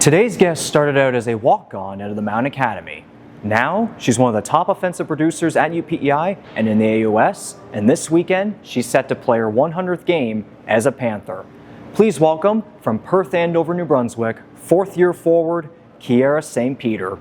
Today's guest started out as a walk-on out of the Mountain Academy. Now, she's one of the top offensive producers at UPEI and in the AUS, and this weekend, she's set to play her 100th game as a Panther. Please welcome, from Perth Andover, New Brunswick, fourth-year forward, Kierra St. Peter.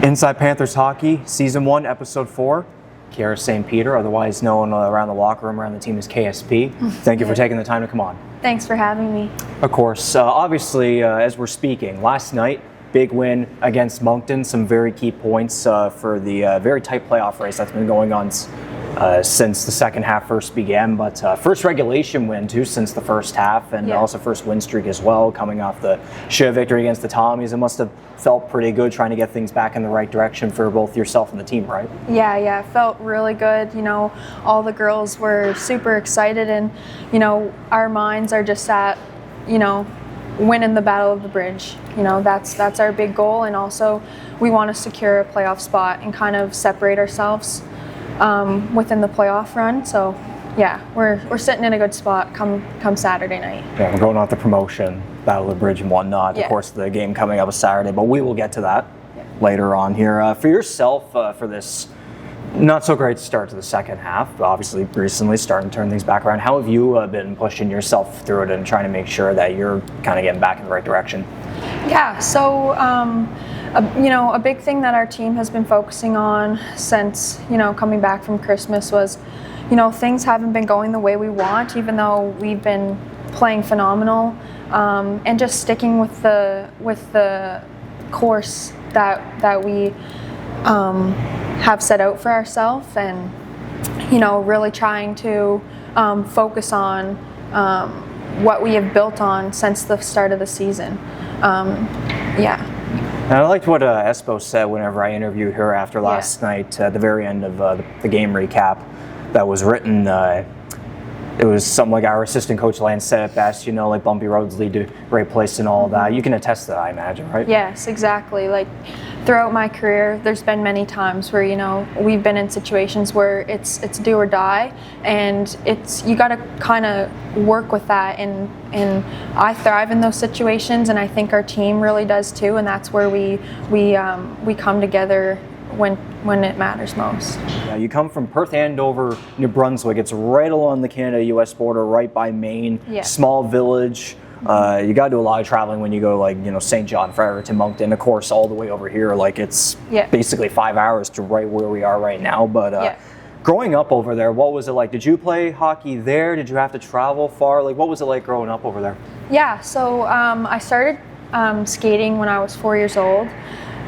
Inside Panthers Hockey, Season 1, Episode 4. Kierra St. Peter, otherwise known around the locker room, around the team as KSP. Thank you for taking the time to come on. Thanks for having me. Of course. Obviously, as we're speaking, last night, big win against Moncton. Some very key points for the very tight playoff race that's been going on since the second half first began. But first regulation win, too, since the first half, and also first win streak as well, coming off the show victory against the Tommies. It must have felt pretty good trying to get things back in the right direction for both yourself and the team, right? Yeah, it felt really good. You know, all the girls were super excited, and, you know, our minds are just at, you know, winning the Battle of the Bridge. You know, that's our big goal, and also we want to secure a playoff spot and kind of separate ourselves within the playoff run. So yeah, we're sitting in a good spot come Saturday night. Yeah, we're going off the promotion, Battle of the Bridge and whatnot. Yeah. Of course, the game coming up is Saturday, but we will get to that later on here. For yourself, for this not so great start to the second half, but obviously recently starting to turn things back around, how have you been pushing yourself through it and trying to make sure that you're kind of getting back in the right direction? Yeah, so you know, a big thing that our team has been focusing on since, you know, coming back from Christmas was, you know, things haven't been going the way we want, even though we've been playing phenomenal, and just sticking with the course that we have set out for ourselves, and, you know, really trying to focus on what we have built on since the start of the season. And I liked what Espo said whenever I interviewed her after last night, at the very end of the game recap that was written. It was something like our assistant coach Lance said it best, you know, like bumpy roads lead to a great place and all that. You can attest to that, I imagine, right? Yes, exactly. Like throughout my career, there's been many times where, you know, we've been in situations where it's do or die, and you got to kind of work with that. And I thrive in those situations, and I think our team really does too. And that's where we come together when it matters most. Yeah, you come from Perth Andover, New Brunswick. It's right along the Canada-U.S. border, right by Maine. Yeah. Small village. You got to do a lot of traveling when you go, like, you know, St. John, Fredericton, Moncton, of course, all the way over here. Like, it's basically 5 hours to right where we are right now. But growing up over there, what was it like? Did you play hockey there? Did you have to travel far? Like, what was it like growing up over there? Yeah, so I started skating when I was 4 years old.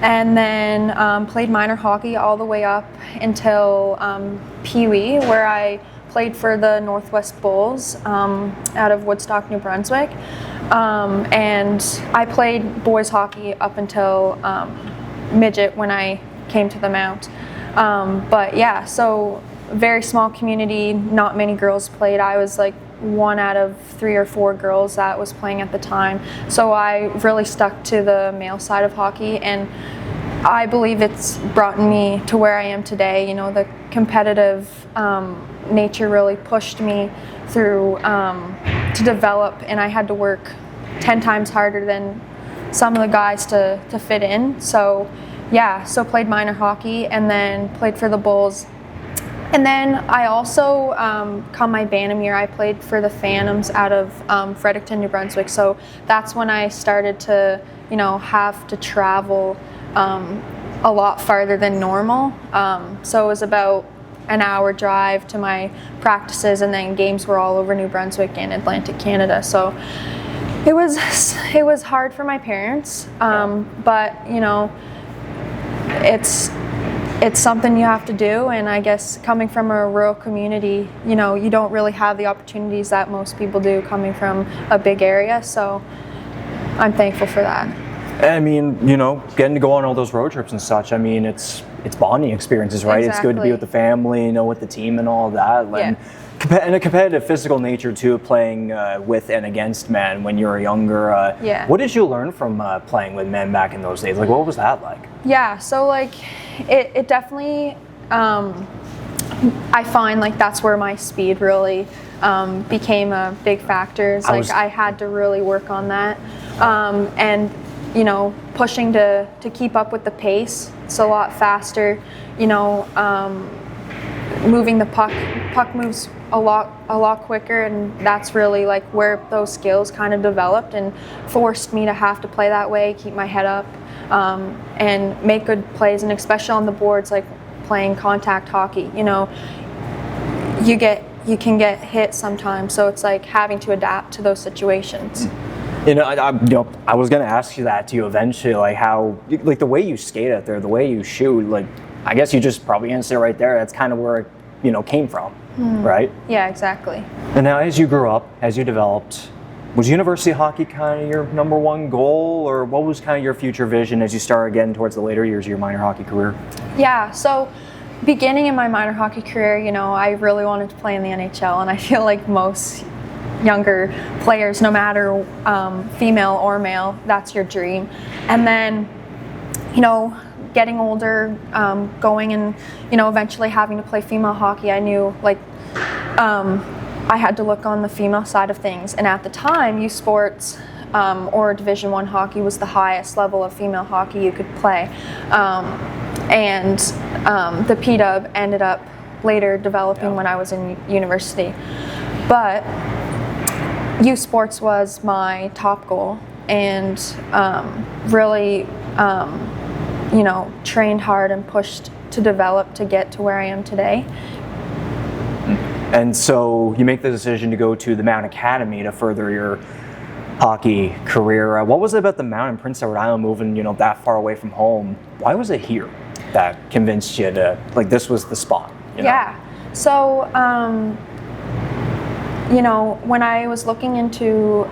And then played minor hockey all the way up until Pee Wee, where I played for the Northwest Bulls out of Woodstock, New Brunswick. And I played boys hockey up until midget when I came to the Mount. But yeah, so very small community, not many girls played. I was like one out of 3 or 4 girls that was playing at the time. So I really stuck to the male side of hockey, and I believe it's brought me to where I am today. You know, the competitive nature really pushed me through to develop, and I had to work 10 times harder than some of the guys to fit in. So yeah, so played minor hockey and then played for the Bulls. And then I also, come my Bantam year, I played for the Phantoms out of Fredericton, New Brunswick. So that's when I started to, you know, have to travel a lot farther than normal. So it was about an hour drive to my practices, and then games were all over New Brunswick and Atlantic Canada. So it was hard for my parents, but, you know, it's something you have to do, and I guess coming from a rural community, you know, you don't really have the opportunities that most people do coming from a big area, so I'm thankful for that. I mean, you know, getting to go on all those road trips and such, I mean, it's bonding experiences, right? Exactly. It's good to be with the family, you know, with the team and all that. And And a competitive physical nature too, playing with and against men when you were younger. What did you learn from playing with men back in those days? Like, what was that like? Yeah, so like it definitely, I find like that's where my speed really became a big factor. It's like I had to really work on that, and you know, pushing to keep up with the pace. It's a lot faster, you know. Moving the puck moves a lot quicker, and that's really like where those skills kind of developed and forced me to have to play that way, keep my head up, and make good plays, and especially on the boards, like playing contact hockey, you know, you can get hit sometimes, so it's like having to adapt to those situations. You know, I was going to ask you that to you eventually, like how, like the way you skate out there, the way you shoot, like I guess you just probably answer right there. That's kind of where it, you know, came from, right? Yeah, exactly. And now, as you grew up, as you developed, was university hockey kind of your number one goal, or what was kind of your future vision as you started getting towards the later years of your minor hockey career? Yeah, so beginning in my minor hockey career, you know, I really wanted to play in the NHL, and I feel like most younger players, no matter female or male, that's your dream. And then, you know, getting older, going and, you know, eventually having to play female hockey, I knew like I had to look on the female side of things. And at the time, U Sports or Division I hockey was the highest level of female hockey you could play. And the P-Dub ended up later developing when I was in university. But U Sports was my top goal, and really you know, trained hard and pushed to develop to get to where I am today. And so you make the decision to go to the Mount Academy to further your hockey career. What was it about the Mount in Prince Edward Island, moving, you know, that far away from home? Why was it here that convinced you to, like, this was the spot? You know? Yeah. So, you know, when I was looking into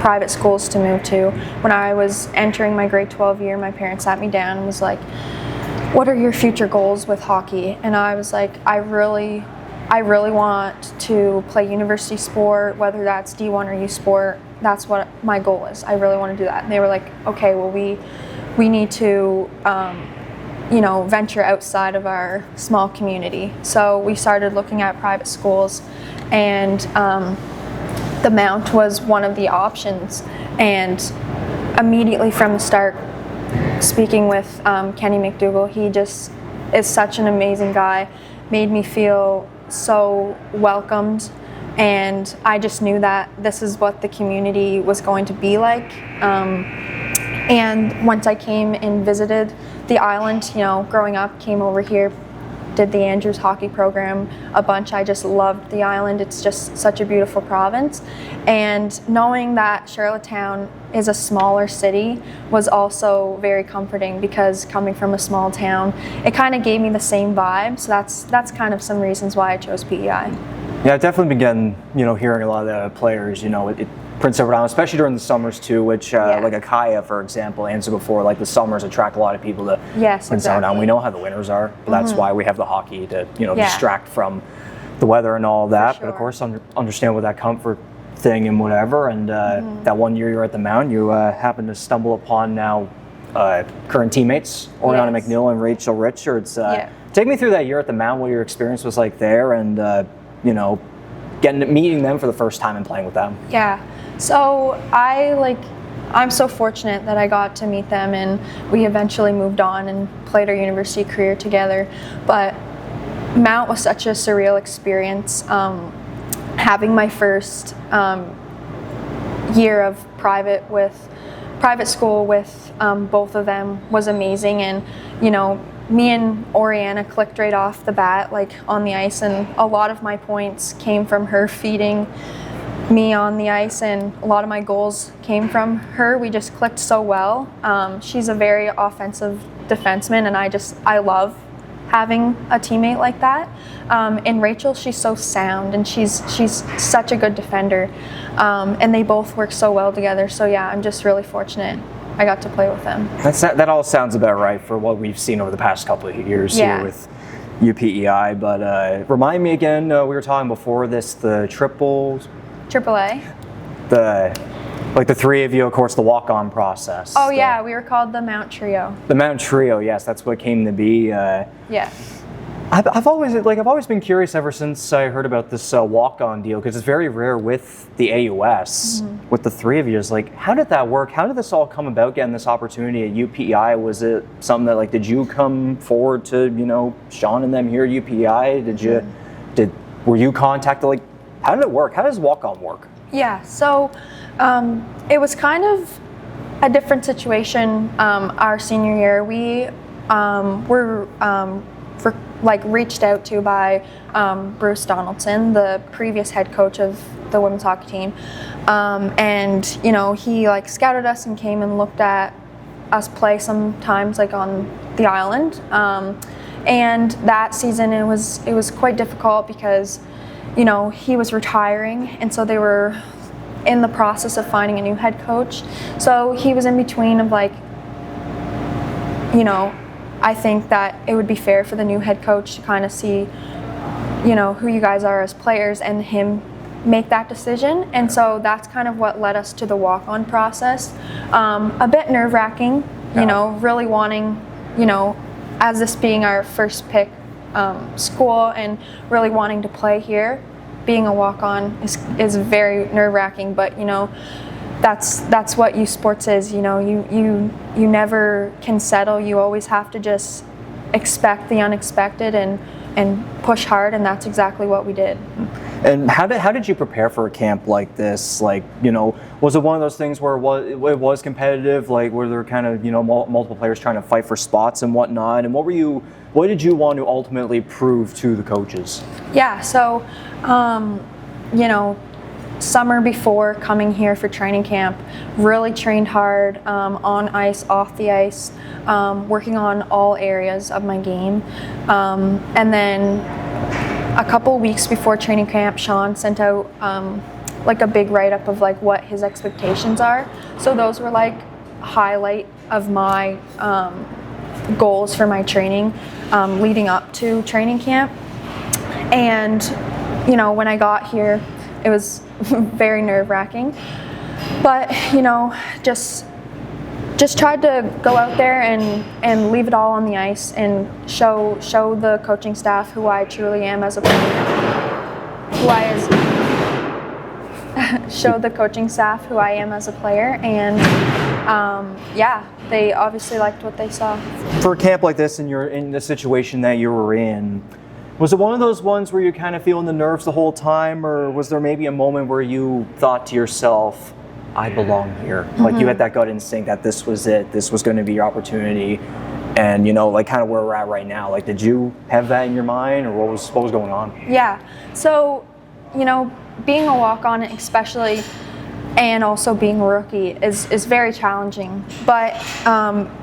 private schools to move to, when I was entering my grade 12 year, my parents sat me down and was like, what are your future goals with hockey? And I was like, I really want to play university sport, whether that's D1 or U Sport. That's what my goal is. I really want to do that. And they were like, okay, well, we need to you know, venture outside of our small community. So we started looking at private schools, and the Mount was one of the options. And immediately from the start, speaking with Kenny McDougall, he just is such an amazing guy, made me feel so welcomed, and I just knew that this is what the community was going to be like. And once I came and visited the island, you know, growing up, came over here, did the Andrews hockey program a bunch. I just loved the island. It's just such a beautiful province. And knowing that Charlottetown is a smaller city was also very comforting, because coming from a small town, it kind of gave me the same vibe. So that's kind of some reasons why I chose PEI. Yeah, I definitely began, you know, hearing a lot of the players, you know, Prince Edward Island, especially during the summers too, which like Akaya, for example, answered before, like the summers attract a lot of people to Prince Edward Island. We know how the winters are, but that's why we have the hockey to, you know, distract from the weather and all of that. But of course, understand with that comfort thing and whatever. And that one year you were at the Mount, you happened to stumble upon now current teammates, Orianna MacNeil and Rachel Richards. Take me through that year at the Mount, what your experience was like there, and you know, meeting them for the first time and playing with them. Yeah. So I'm so fortunate that I got to meet them, and we eventually moved on and played our university career together. But Mount was such a surreal experience. Having my first year of private school with both of them was amazing, and you know, me and Orianna clicked right off the bat, like on the ice, and a lot of my points came from her feeding me on the ice, and a lot of my goals came from her. We just clicked so well. She's a very offensive defenseman, and I love having a teammate like that. And Rachel, she's so sound, and she's such a good defender, and they both work so well together. So yeah, I'm just really fortunate I got to play with them. That all sounds about right for what we've seen over the past couple of years here with UPEI, but remind me again, we were talking before this, the AAA. The three of you, of course, the walk-on process. Oh yeah, we were called the Mount Trio. The Mount Trio, yes, that's what came to be. Yeah. I've always been curious ever since I heard about this walk-on deal, because it's very rare with the AUS, with the three of you. It's like, how did that work? How did this all come about, getting this opportunity at UPEI? Was it something that, like, did you come forward to, Sean and them here at UPEI? Were you contacted? Like, how did it work? How does walk-on work? Yeah, so it was kind of a different situation our senior year. We were reached out to by Bruce Donaldson, the previous head coach of the women's hockey team, and he scouted us and came and looked at us play sometimes on the island, and that season it was quite difficult because he was retiring, and so they were in the process of finding a new head coach. So he was in between of I think that it would be fair for the new head coach to kind of see, who you guys are as players and him make that decision. And so that's kind of what led us to the walk-on process. A bit nerve-wracking, really wanting, as this being our first pick school and really wanting to play here. Being a walk-on is very nerve-wracking, but that's what youth sports is. You never can settle. You always have to just expect the unexpected and push hard, and that's exactly what we did. And how did you prepare for a camp like this? Was it one of those things where it was competitive? Were there kind of multiple players trying to fight for spots and whatnot? And what did you want to ultimately prove to the coaches? Yeah, so summer before coming here for training camp, really trained hard on ice, off the ice, working on all areas of my game. And then a couple weeks before training camp, Sean sent out a big write-up of what his expectations are. So those were highlight of my goals for my training leading up to training camp. And when I got here, it was very nerve-wracking, but just tried to go out there and leave it all on the ice and show the coaching staff who I truly am as a player, show the coaching staff who I am as a player, and they obviously liked what they saw. For a camp like this, in the situation that you were in, was it one of those ones where you're kind of feeling the nerves the whole time, or was there maybe a moment where you thought to yourself, I belong here? Mm-hmm. You had that gut instinct that this was it, this was going to be your opportunity, and kind of where we're at right now. Did you have that in your mind, or what was going on? Yeah, so being a walk-on especially, and also being a rookie is very challenging. But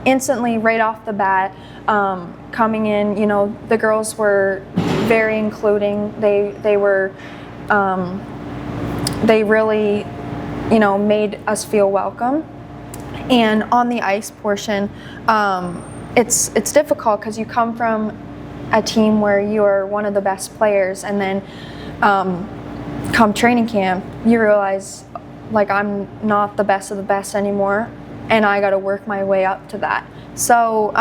instantly, right off the bat, coming in, the girls were very including. They were, they really, made us feel welcome. And on the ice portion, it's difficult because you come from a team where you are one of the best players, and then come training camp, you realize I'm not the best of the best anymore, and I got to work my way up to that. So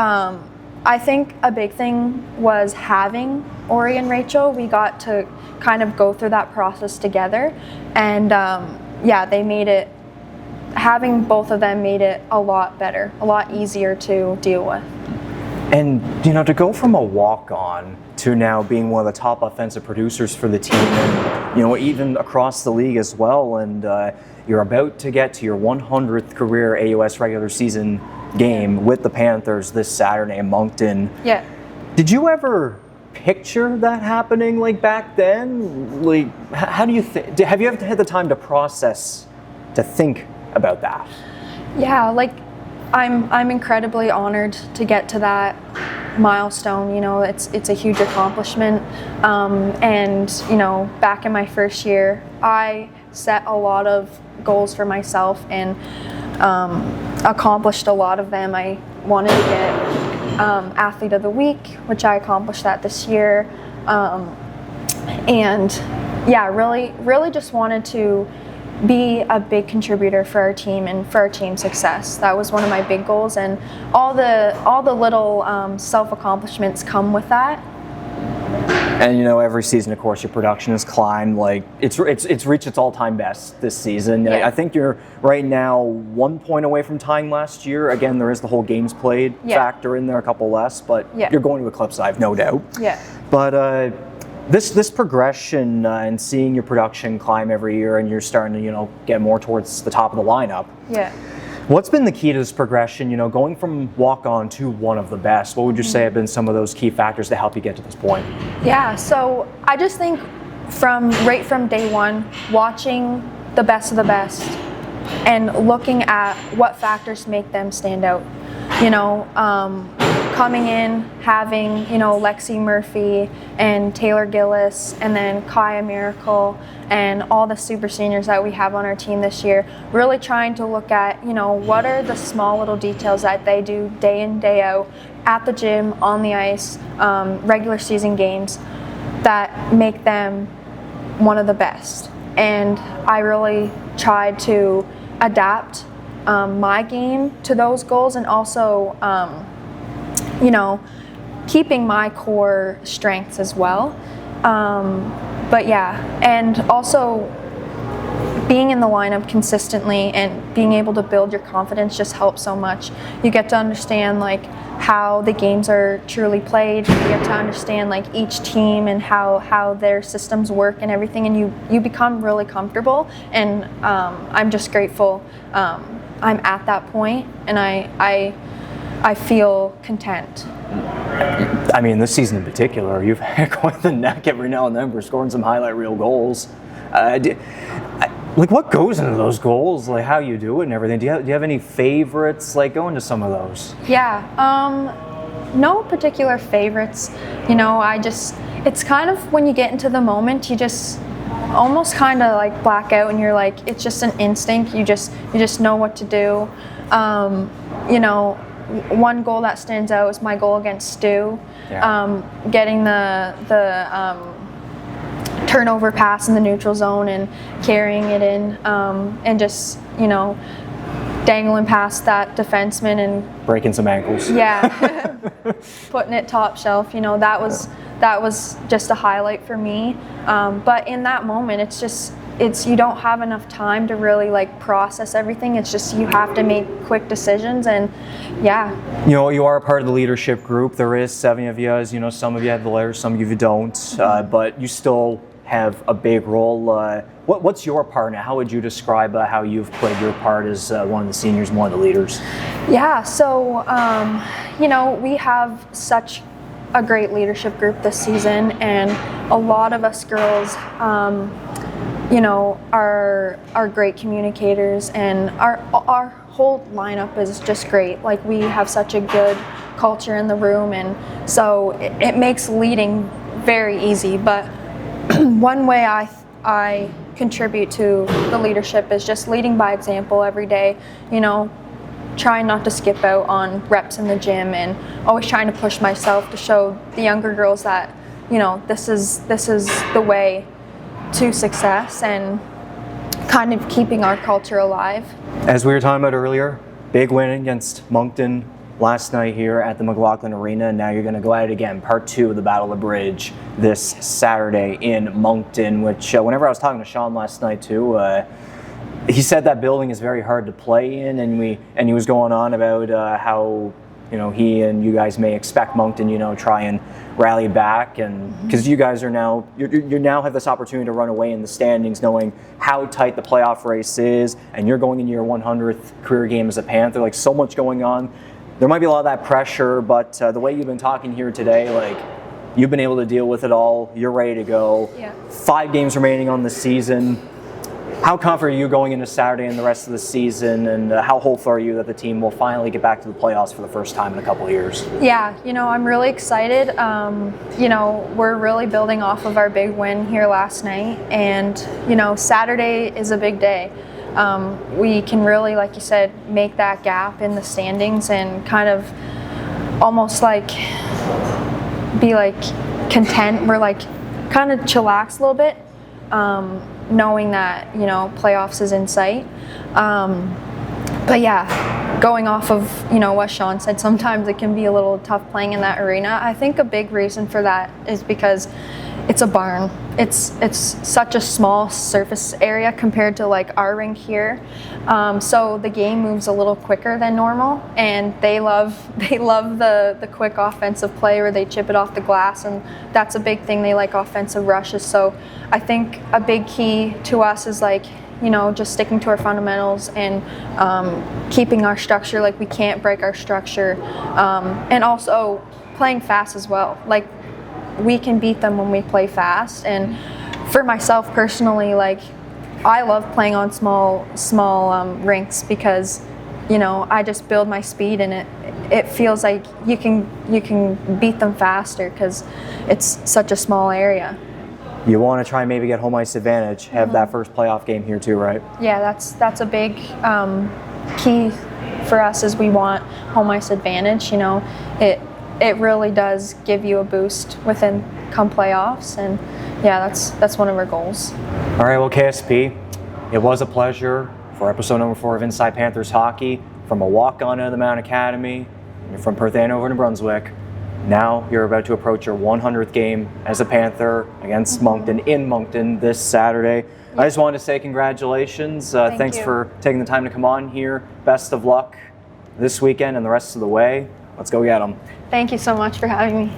I think a big thing was having Ori and Rachel. We got to kind of go through that process together, and they made it. Having both of them made it a lot better, a lot easier to deal with. And to go from a walk-on to now being one of the top offensive producers for the team, and even across the league as well, and you're about to get to your 100th career AUS regular season game with the Panthers this Saturday in Moncton. Yeah. Did you ever picture that happening back then? How do you think? Have you ever had the time to process, to think about that? Yeah, I'm incredibly honored to get to that milestone. It's a huge accomplishment. And back in my first year, I set a lot of goals for myself and accomplished a lot of them. I wanted to get Athlete of the Week, which I accomplished that this year. And yeah, really just wanted to be a big contributor for our team and for our team's success. That was one of my big goals, and all the little self-accomplishments come with that. And every season, of course, your production has climbed. Like it's reached its all-time best this season. Yeah. I think you're right now 1 point away from tying last year. Again, there is the whole games played factor in there, a couple less, but you're going to eclipse, I have no doubt. Yeah. But this progression and seeing your production climb every year, and you're starting to get more towards the top of the lineup. Yeah. What's been the key to this progression? Going from walk-on to one of the best. What would you say have been some of those key factors to help you get to this point? Yeah, so I just think right from day one, watching the best of the best and looking at what factors make them stand out. Coming in, having, Lexi Murphy and Taylor Gillis and then Kaya Miracle and all the super seniors that we have on our team this year, really trying to look at, what are the small little details that they do day in, day out at the gym, on the ice, regular season games that make them one of the best. And I really tried to adapt my game to those goals, and also keeping my core strengths as well. But yeah, and also being in the lineup consistently and being able to build your confidence just helps so much. You get to understand how the games are truly played. You get to understand each team and how their systems work and everything, and you become really comfortable. And I'm just grateful I'm at that point, and I feel content. I mean, this season in particular, you've had quite the knack every now and then for scoring some highlight reel goals. What goes into those goals? How you do it and everything? Do you have any favorites? Go into some of those. Yeah, no particular favorites. It's kind of when you get into the moment, you just almost kind of black out, and you're it's just an instinct. You just know what to do. One goal that stands out is my goal against Stu. Yeah. Getting the turnover pass in the neutral zone and carrying it in, and just dangling past that defenseman and breaking some ankles. Yeah, putting it top shelf. That was just a highlight for me. But in that moment, it's you don't have enough time to really process everything. It's just you have to make quick decisions, and yeah. You are a part of the leadership group. There is 7 of you, as some of you have the letters, some of you don't, but you still have a big role. What's your part now? How would you describe how you've played your part as one of the seniors and one of the leaders? Yeah, so we have such a great leadership group this season, and a lot of us girls are great communicators, and our whole lineup is just great. We have such a good culture in the room, and so it makes leading very easy. But one way I contribute to the leadership is just leading by example every day. Trying not to skip out on reps in the gym, and always trying to push myself to show the younger girls that this is the way to success, and kind of keeping our culture alive. As we were talking about earlier, big win against Moncton last night here at the McLaughlin Arena, and now you're going to go at it again, part 2 of the Battle of the Bridge this Saturday in Moncton, which whenever I was talking to Sean last night too, he said that building is very hard to play in, and he was going on about how he and you guys may expect Moncton try and rally back, and because you guys are now you now have this opportunity to run away in the standings, knowing how tight the playoff race is, and you're going into your 100th career game as a Panther. So much going on. There might be a lot of that pressure, but the way you've been talking here today, you've been able to deal with it all. You're ready to go. Yeah. 5 games remaining on the season. How confident are you going into Saturday and the rest of the season, and how hopeful are you that the team will finally get back to the playoffs for the first time in a couple of years? Yeah, I'm really excited. We're really building off of our big win here last night, and Saturday is a big day. We can really, like you said, make that gap in the standings and kind of almost like be like content. We're like kind of chillax a little bit, knowing that, you know, playoffs is in sight. But yeah, going off of, you know, what Sean said, sometimes it can be a little tough playing in that arena. I think a big reason for that is because it's a barn. It's such a small surface area compared to like our rink here. So the game moves a little quicker than normal, and they love the quick offensive play where they chip it off the glass, and that's a big thing. They like offensive rushes. So I think a big key to us is like, you know, just sticking to our fundamentals and keeping our structure. Like, we can't break our structure, and also playing fast as well. Like, we can beat them when we play fast. And for myself personally, like, I love playing on small rinks because, you know, I just build my speed, and it feels like you can beat them faster because it's such a small area. You want to try and maybe get home ice advantage, have that first playoff game here too, right? Yeah, that's a big key for us, is we want home ice advantage. You know, it really does give you a boost within come playoffs, and yeah, that's one of our goals. All right, well, KSP, it was a pleasure for episode number 4 of Inside Panthers Hockey. From a walk-on to the Mount Academy, you're from Perth Andover, New Brunswick. Now you're about to approach your 100th game as a Panther against Moncton in Moncton this Saturday. I just wanted to say congratulations. Thanks for taking the time to come on here. Best of luck this weekend and the rest of the way. Let's go get them. Thank you so much for having me.